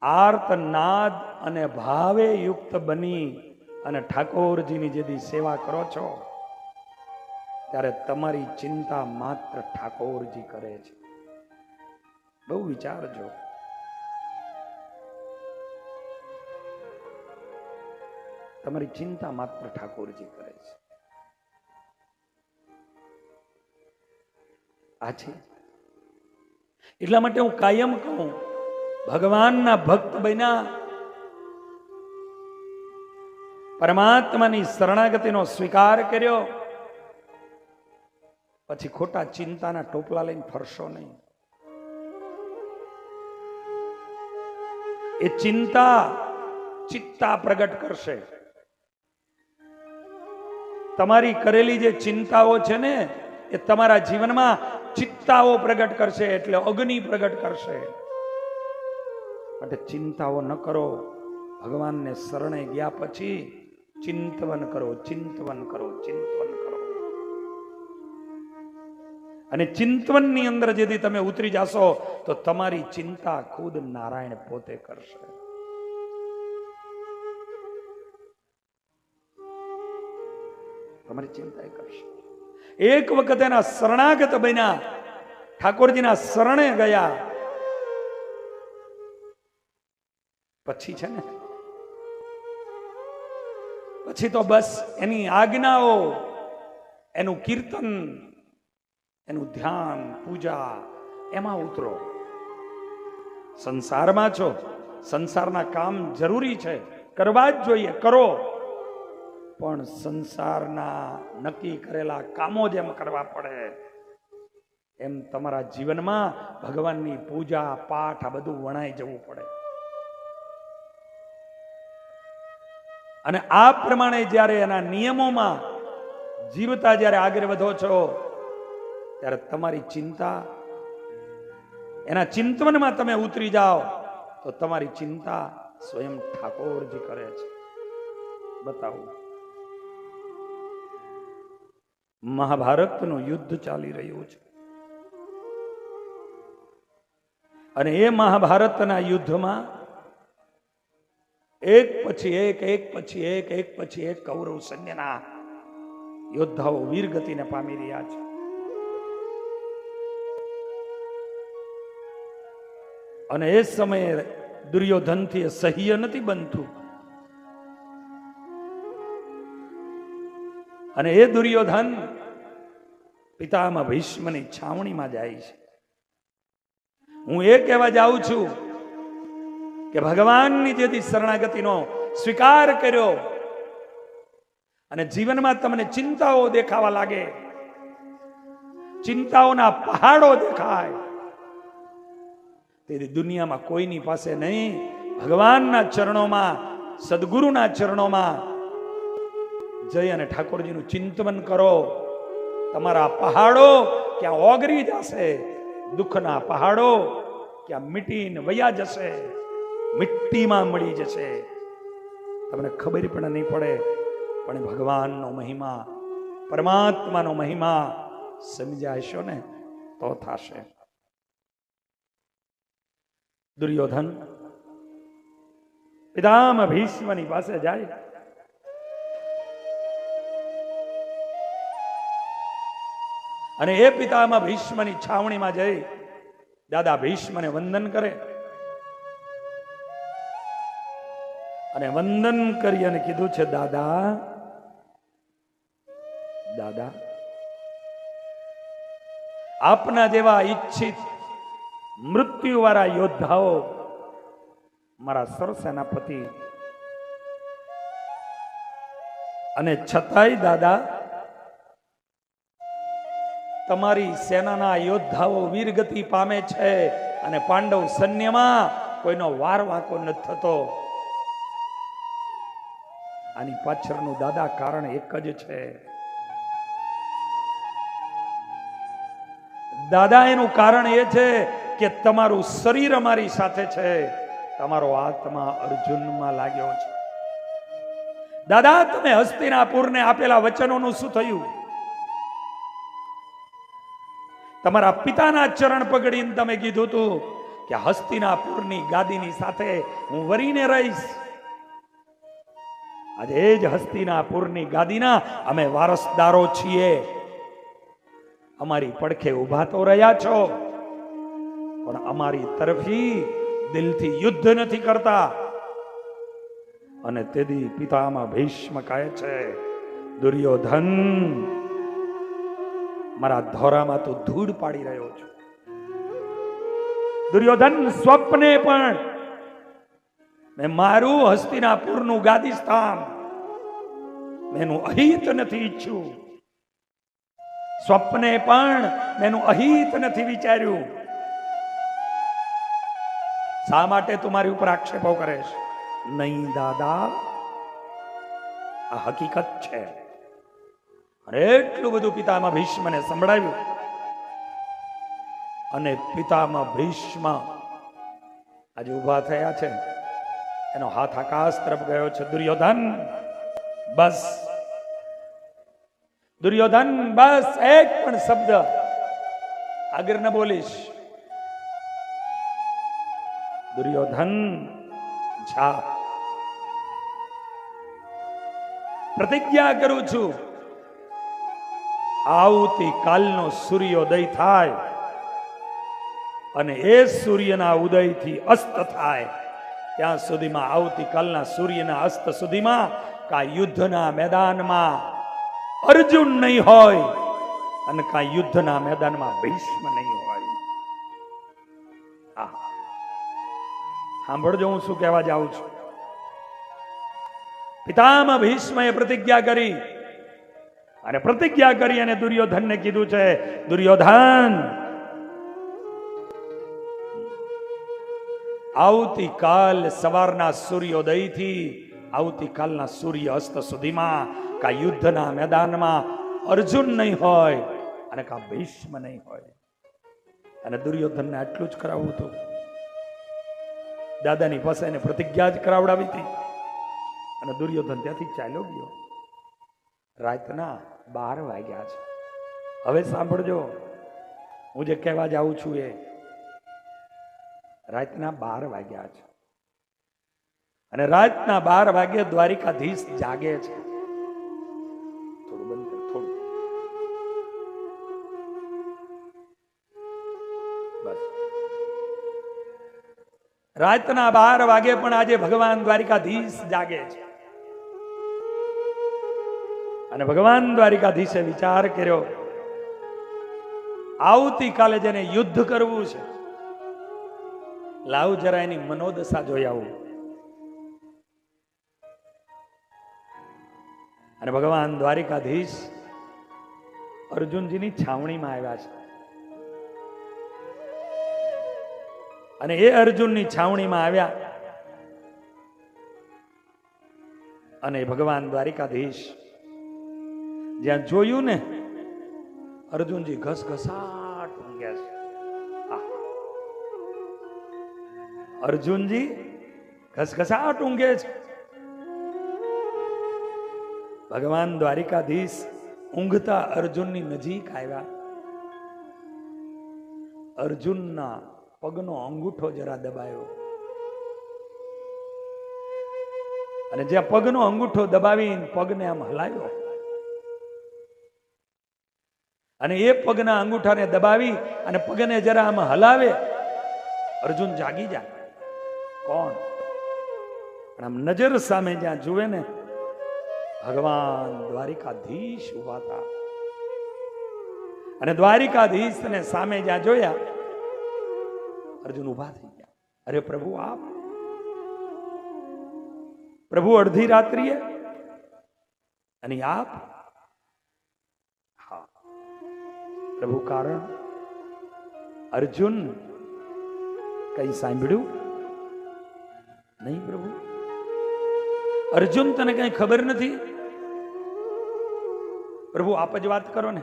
આર્તનાદ અને ભાવે યુક્ત બની અને ઠાકોરજીની જેદી સેવા કરો છો ત્યારે તમારી ચિંતા માત્ર ઠાકોરજી કરે છે. બહુ વિચારજો. તમારી ચિંતા માત્ર ઠાકોરજી કરે છે. આ છે એટલા માટે હું કાયમ કહું, ભગવાનના ભક્ત બન્યા, પરમાત્માની શરણાગતિનો સ્વીકાર કર્યો, પછી ખોટા ચિંતાના ટોપલા લઈને ફરશો નહીં. એ ચિંતા ચિત્તા પ્રગટ કરશે. તમારી કરેલી જે ચિંતાઓ છે ને એ તમારા જીવનમાં ચિત્તાઓ પ્રગટ કરશે, એટલે અગ્નિ પ્રગટ કરશે. માટે ચિંતાઓ ન કરો. ભગવાનને શરણે ગયા પછી ચિંતવન કરો, ચિંતવન કરો, ચિંતવન કરો. અને ચિંતવનની અંદર જેથી તમે ઉતરી જશો તો તમારી ચિંતા ખુદ નારાયણ પોતે કરશે. તમારી ચિંતા એ કરશે. એક વખત એના શરણાગત બન્યા, ઠાકોરજીના શરણે ગયા, પછી છે ને પછી તો બસ એની આજ્ઞાઓ, એનું કીર્તન, એનું ધ્યાન, પૂજા, એમાં ઉતરો. સંસારમાં છો, સંસારના કામ જરૂરી છે, કરવા જ જોઈએ, કરો. પણ સંસારના નક્કી કરેલા કામો જેમ કરવા પડે એમ તમારા જીવનમાં ભગવાનની પૂજા, પાઠ આ બધું વણાઈ જવું પડે. અને આ પ્રમાણે જ્યારે એના નિયમોમાં જીવતા જ્યારે આગળ વધો છો ત્યારે તમારી ચિંતા, એના ચિંતવનમાં તમે ઉતરી જાઓ તો તમારી ચિંતા સ્વયં ઠાકોરજી કરે છે. બતાવું, મહાભારતનું યુદ્ધ ચાલી રહ્યું છે અને એ મહાભારતના યુદ્ધમાં એક પછી એક કૌરવ સૈન્યના યોદ્ધાઓ વીરગતિને પામી રહ્યા છે. અને એ સમયે દુર્યોધનથી સહ્ય નથી બનતું અને એ દુર્યોધન પિતામહ ભીષ્મની છાવણીમાં જાય છે. હું એ કહેવા જાઉં છું કે ભગવાનની જેથી શરણાગતિનો સ્વીકાર કર્યો અને જીવનમાં તમને ચિંતાઓ દેખાવા લાગે, ચિંતાઓના પહાડો દેખાય, તેથી દુનિયામાં કોઈની પાસે નહીં, ભગવાનના ચરણોમાં, સદગુરુના ચરણોમાં જઈ અને ઠાકોરજીનું ચિંતન કરો. તમારા પહાડો ક્યાં ઓગરી જશે, દુઃખના પહાડો ક્યાં મીટીને વયા જશે, મિટ્ટીમાં મળી જશે. તમને ખબર પણ નહીં પડે, પણ ભગવાનનો મહિમા, પરમાત્માનો મહિમા સમજાશો ને તો થશે. દુર્યોધન પિતામહ ભીષ્મની પાસે જાય અને એ પિતામહ ભીષ્મની છાવણીમાં જઈ દાદા ભીષ્મને વંદન કરે અને વંદન કરી અને કીધું છે, દાદા દાદા આપના જેવા ઈચ્છિત મૃત્યુવાળા યોદ્ધાઓ મારા સરસેનાપતિ, અને છતાંય દાદા તમારી સેનાના યોદ્ધાઓ વીરગતિ પામે છે અને પાંડવ સૈન્યમાં કોઈનો વાર વાંકો નથી થતો. આની પાછળનું દાદા કારણ એક જ છે. દાદા એનું કારણ એ છે કે તમારું શરીર અમારી સાથે છે, તમારો આત્મા અર્જુનમાં લાગ્યો છે. દાદા તમે હસ્તિનાપુરને આપેલા વચનોનું શું થયું? તમારા પિતાના ચરણ પકડીને તમે કીધું હતું કે હસ્તિનાપુરની ગાદીની સાથે હું વરીને રહીશ. આજે એ જ હસ્તિનાપુરની ગાદીના અમે વારસદારો છીએ. અમારી પડખે ઊભા તો રહ્યા છો, પણ અમારી તરફી દિલથી યુદ્ધ નથી કરતા. અને તેથી પિતામાં ભીષ્મ કહે છે, દુર્યોધન, મારા ધોરામાં તું ધૂળ પાડી રહ્યો છું. દુર્યોધન, સ્વપ્ને પણ મેં મારું હસ્તિનાપુરનું ગાદી સ્થાન મેનું અહિત નથી ઈચ્છ્યું. સ્વપ્ને પણ મેનું અહિત નથી વિચાર્યું. શા માટે તું મારી ઉપર આક્ષેપો કરે છે? નહીં દાદા, આ હકીકત છે. અને એટલું બધું પિતામાં ભીષ્મને સંભળાવ્યું. અને પિતામાં ભીષ્મ આજે ઉભા થયા છે. એનો હાથ આકાશ તરફ ગયો છે. દુર્યોધન બસ, દુર્યોધન બસ, એક પણ શબ્દ આગળ ન બોલીશ. દુર્યોધન જા, પ્રતિજ્ઞા કરું છું, આવતીકાલનો સૂર્યોદય થાય અને એ સૂર્યના ઉદયથી અસ્ત થાય ત્યાં સુધીમાં, આવતીકાલના સૂર્યના અસ્ત સુધીમાં કા યુદ્ધના મેદાનમાં અર્જુન નહીં હોય અને કા યુદ્ધના મેદાનમાં ભીષ્મ નહીં હોય. સાંભળજો હું શું કહેવા જાઉં છું. પિતામહ ભીષ્મએ પ્રતિજ્ઞા કરી અને પ્રતિજ્ઞા કરી અને દુર્યોધનને કીધું છે, દુર્યોધન, આવતીકાલ સવારના સૂર્યોદયથી આવતીકાલના સૂર્ય અસ્ત સુધીમાં કા યુદ્ધના મેદાનમાં અર્જુન નહીં હોય અને કા ભીષ્મ નહીં હોય. અને દુર્યોધનને આટલું જ કરાવવું હતું. દાદાની પાસે એને પ્રતિજ્ઞા જ કરાવડાવી હતી. અને દુર્યોધન ત્યાંથી ચાલ્યો ગયો. રાતના 12 વાગ્યા છે. હવે સાંભળજો, હું જે કહેવા જાઉં છું એ રાતના 12 વાગ્યા છે. અને રાતના 12 વાગે દ્વારિકાધીશ જાગે છે. થોડું બંધ કર, થોડું બસ. રાતના 12 વાગે પણ આજે ભગવાન દ્વારિકાધીશ જાગે છે. અને ભગવાન દ્વારિકાધીશે વિચાર કર્યો, આવતીકાલે જેને યુદ્ધ કરવું છે, લાવ જરા એની મનોદશા જોઈ આવું. અને ભગવાન દ્વારિકાધીશ અર્જુનજીની છાવણીમાં આવ્યા છે. અને એ અર્જુનની છાવણીમાં આવ્યા અને ભગવાન દ્વારિકાધીશ જ્યાં જોયું ને, અર્જુનજી ઘસઘસાટ ઊંઘ્યા છે. અર્જુનજી ઘસઘસાટ ઊંઘે છે. ભગવાન દ્વારિકાધીશ ઊંઘતા અર્જુનની નજીક આવ્યા. અર્જુનના પગનો અંગૂઠો જરા દબાયો અને જ્યાં પગનો અંગૂઠો દબાવીને પગને આમ હલાવ્યો અને એ પગના અંગૂઠાને દબાવી અને પગને જરા આમ હલાવે, અર્જુન જાગી જાય. કોણ? પણ આમ નજર સામે જ્યાં જુએ ને, ભગવાન દ્વારિકાધીશ ઉભા હતા. અને દ્વારિકાધીશને સામે જ્યાં જોયા, અર્જુન ઉભા થઈ ગયા. અરે પ્રભુ, આપ? પ્રભુ અડધી રાત્રિએ અને આપ? હા પ્રભુ. કારણ? અર્જુન, કઈ સાંભળ્યું નહીં પ્રભુ? અર્જુન, તને કઈ ખબર નથી? પ્રભુ આપ જ વાત કરો ને.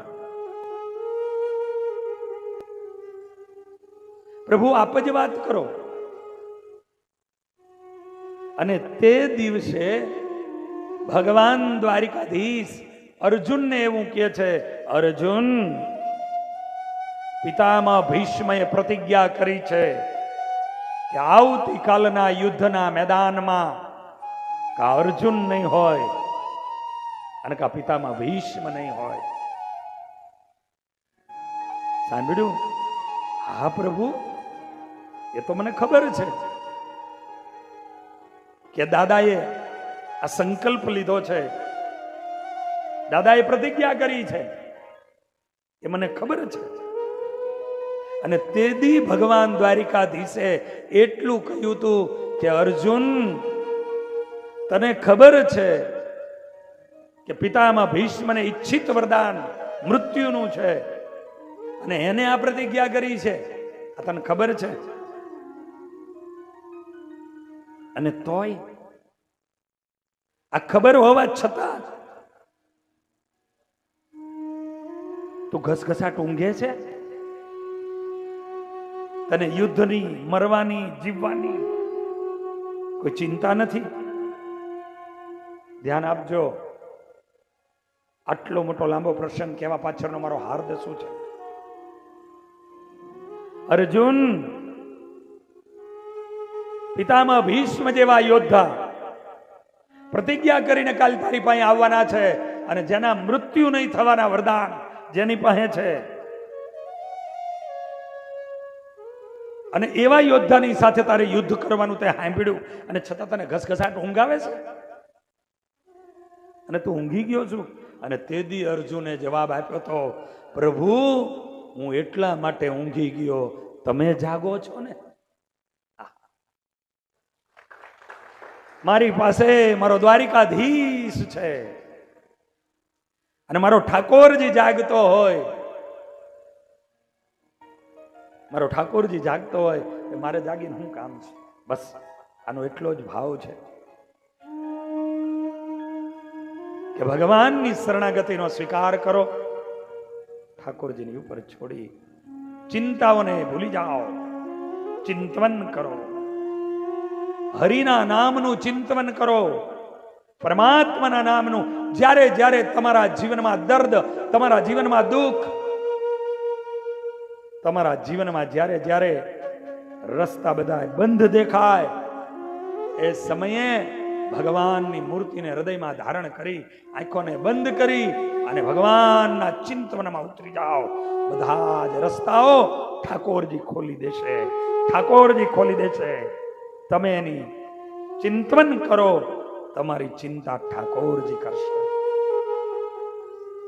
પ્રભુ આપ જ વાત કરો. અને તે દિવસે ભગવાન દ્વારિકાધીશ અર્જુનને એવું કહે છે, અર્જુન, પિતામહ ભીષ્મએ પ્રતિજ્ઞા કરી છે કે આવતીકાલના યુદ્ધના મેદાનમાં કા અર્જુન નહીં હોય અને કા પિતામાં ભીષ્મ નહીં હોય. સાંભળ્યું? હા પ્રભુ, એ તો મને ખબર છે કે દાદાએ આ સંકલ્પ લીધો છે, દાદાએ પ્રતિજ્ઞા કરી છે, એ મને ખબર છે. અને તેદી ભગવાન દ્વારિકાધીશે એટલું કહ્યું હતું કે અર્જુન, તને ખબર છે કે પિતામાં ભીષ્મને ઈચ્છિત વરદાન મૃત્યુનું છે અને એને આ પ્રતિજ્ઞા કરી છે, આ તને ખબર છે. અને તોય આ ખબર હોવા છતાં તું ઘસઘસાટ ઊંઘે છે. તને યુદ્ધની, મરવાની, જીવવાની કોઈ ચિંતા નથી. ધ્યાન આપજો, આટલો મોટો લાંબો પ્રસંગ કહેવા પાછળનો મારો હાર્દ શું છે. અર્જુન, પિતામહ ભીષ્મ જેવા યોદ્ધા પ્રતિજ્ઞા કરીને કાલ તારી પાસે આવવાના છે અને જેના મૃત્યુ નહીં થવાના વરદાન જેની પાસે છે, અને એવા યોદ્ધાની સાથે તારે યુદ્ધ કરવાનું તે સાંભળ્યું અને છતાં તને ઘસઘસાટ ઊંઘ આવે છે અને તું ઊંઘી ગયો છું. અને તેદી અર્જુને જવાબ આપ્યો તો, પ્રભુ હું એટલા માટે ઊંઘી ગયો, તમે જાગો છો ને. મારી પાસે મારો દ્વારિકાધીશ છે અને મારો ઠાકોરજી જાગતો હોય, મારો ઠાકોરજી જાગતો હોય એ મારે જાગીને શું કામ છે. બસ આનો એટલો જ ભાવ છે કે ભગવાનની શરણાગતિનો સ્વીકાર કરો, ઠાકોરજીની ઉપર છોડી ચિંતાઓને ભૂલી જાઓ, ચિંતન કરો, હરિના નામનું ચિંતન કરો, પરમાત્માના નામનું. જ્યારે જ્યારે તમારા જીવનમાં દર્દ, તમારા જીવનમાં દુઃખ, તમારા જીવનમાં જ્યારે જ્યારે રસ્તા બધા બંધ દેખાય, એ સમયે ભગવાનની મૂર્તિને હૃદયમાં ધારણ કરી, આંખોને બંધ કરી અને ભગવાનના ચિંતનમાં ઉતરી જાઓ. બધા જ રસ્તાઓ ઠાકોરજી ખોલી દેશે, ઠાકોરજી ખોલી દેશે. તમે એની ચિંતન કરો, તમારી ચિંતા ઠાકોરજી કરશે.